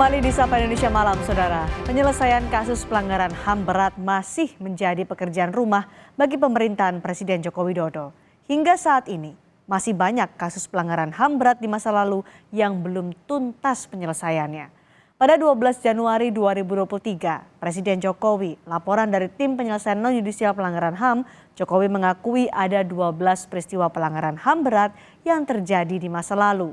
Kembali di Sapa Indonesia Malam, Saudara. Penyelesaian kasus pelanggaran HAM berat masih menjadi pekerjaan rumah bagi pemerintahan Presiden Joko Widodo. Hingga saat ini, masih banyak kasus pelanggaran HAM berat di masa lalu yang belum tuntas penyelesaiannya. Pada 12 Januari 2023, Presiden Jokowi, laporan dari tim penyelesaian non-yudisial pelanggaran HAM, Jokowi mengakui ada 12 peristiwa pelanggaran HAM berat yang terjadi di masa lalu.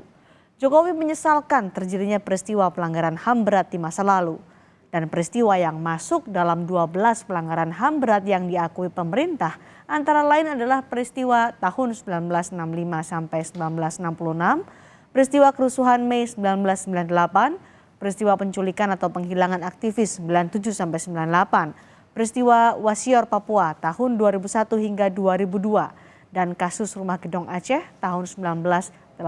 Jokowi menyesalkan terjadinya peristiwa pelanggaran HAM berat di masa lalu dan peristiwa yang masuk dalam 12 pelanggaran HAM berat yang diakui pemerintah antara lain adalah peristiwa tahun 1965 sampai 1966, peristiwa kerusuhan Mei 1998, peristiwa penculikan atau penghilangan aktivis 97 sampai 98, peristiwa Wasior Papua tahun 2001 hingga 2002 dan kasus Rumah Gedong Aceh tahun 1989.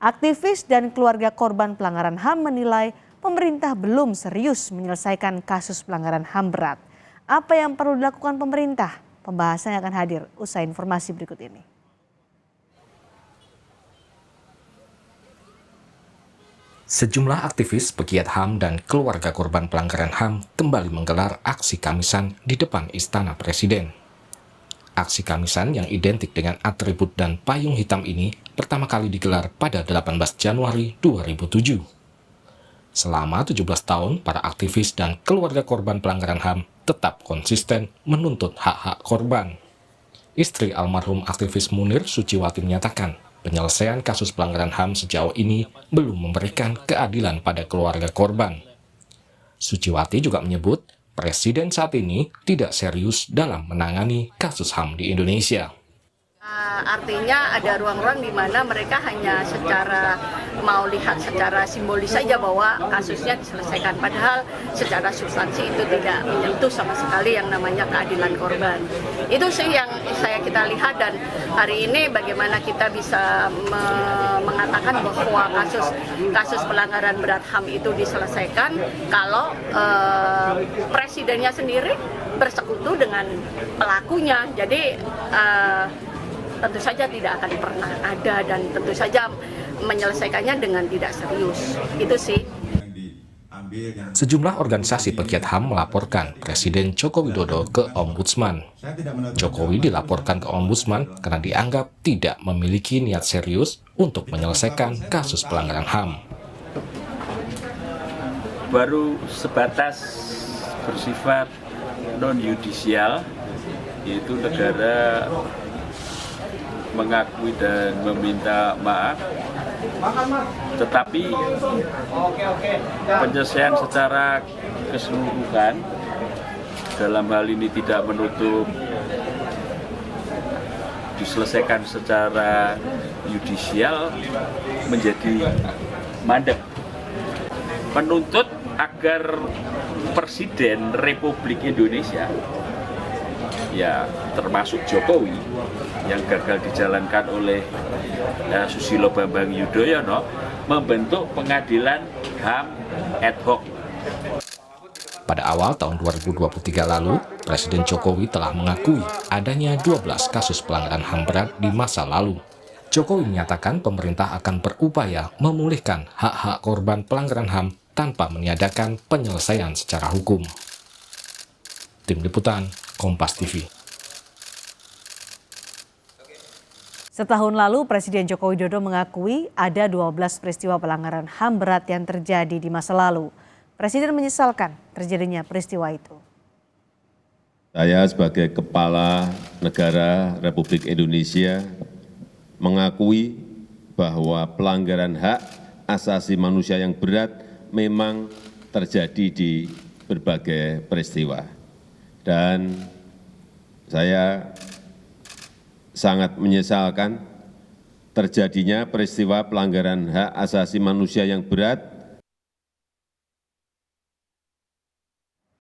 Aktivis dan keluarga korban pelanggaran HAM menilai pemerintah belum serius menyelesaikan kasus pelanggaran HAM berat. Apa yang perlu dilakukan pemerintah? Pembahasannya akan hadir usai informasi berikut ini. Sejumlah aktivis pegiat HAM dan keluarga korban pelanggaran HAM kembali menggelar aksi Kamisan di depan Istana Presiden. Aksi Kamisan yang identik dengan atribut dan payung hitam ini pertama kali digelar pada 18 Januari 2007. Selama 17 tahun, para aktivis dan keluarga korban pelanggaran HAM tetap konsisten menuntut hak-hak korban. Istri almarhum aktivis Munir, Suciwati, menyatakan penyelesaian kasus pelanggaran HAM sejauh ini belum memberikan keadilan pada keluarga korban. Suciwati juga menyebut Presiden saat ini tidak serius dalam menangani kasus HAM di Indonesia. Artinya ada ruang-ruang di mana mereka hanya secara mau lihat secara simbolis saja bahwa kasusnya diselesaikan. Padahal secara substansi itu tidak menyentuh sama sekali yang namanya keadilan korban. Itu sih yang kita lihat, dan hari ini bagaimana kita bisa mengatakan bahwa kasus pelanggaran berat HAM itu diselesaikan kalau presidennya sendiri bersekutu dengan pelakunya. Jadi tentu saja tidak akan pernah ada, dan tentu saja menyelesaikannya dengan tidak serius. Itu sih. Sejumlah organisasi pegiat HAM melaporkan Presiden Joko Widodo ke Ombudsman. Jokowi dilaporkan ke Ombudsman karena dianggap tidak memiliki niat serius untuk menyelesaikan kasus pelanggaran HAM. Baru sebatas bersifat non-yudisial, yaitu negara mengakui dan meminta maaf, tetapi penyelesaian secara keseluruhan dalam hal ini tidak menutup diselesaikan secara yudisial menjadi mandek. Menuntut agar Presiden Republik Indonesia, ya termasuk Jokowi yang gagal dijalankan oleh Susilo Bambang Yudhoyono, membentuk pengadilan HAM ad hoc. Pada awal tahun 2023 lalu, Presiden Jokowi telah mengakui adanya 12 kasus pelanggaran HAM berat di masa lalu. Jokowi menyatakan pemerintah akan berupaya memulihkan hak-hak korban pelanggaran HAM tanpa meniadakan penyelesaian secara hukum. Tim Liputan, Kompas TV. Setahun lalu, Presiden Joko Widodo mengakui ada 12 peristiwa pelanggaran HAM berat yang terjadi di masa lalu. Presiden menyesalkan terjadinya peristiwa itu. Saya sebagai Kepala Negara Republik Indonesia mengakui bahwa pelanggaran hak asasi manusia yang berat memang terjadi di berbagai peristiwa. Dan saya sangat menyesalkan terjadinya peristiwa pelanggaran hak asasi manusia yang berat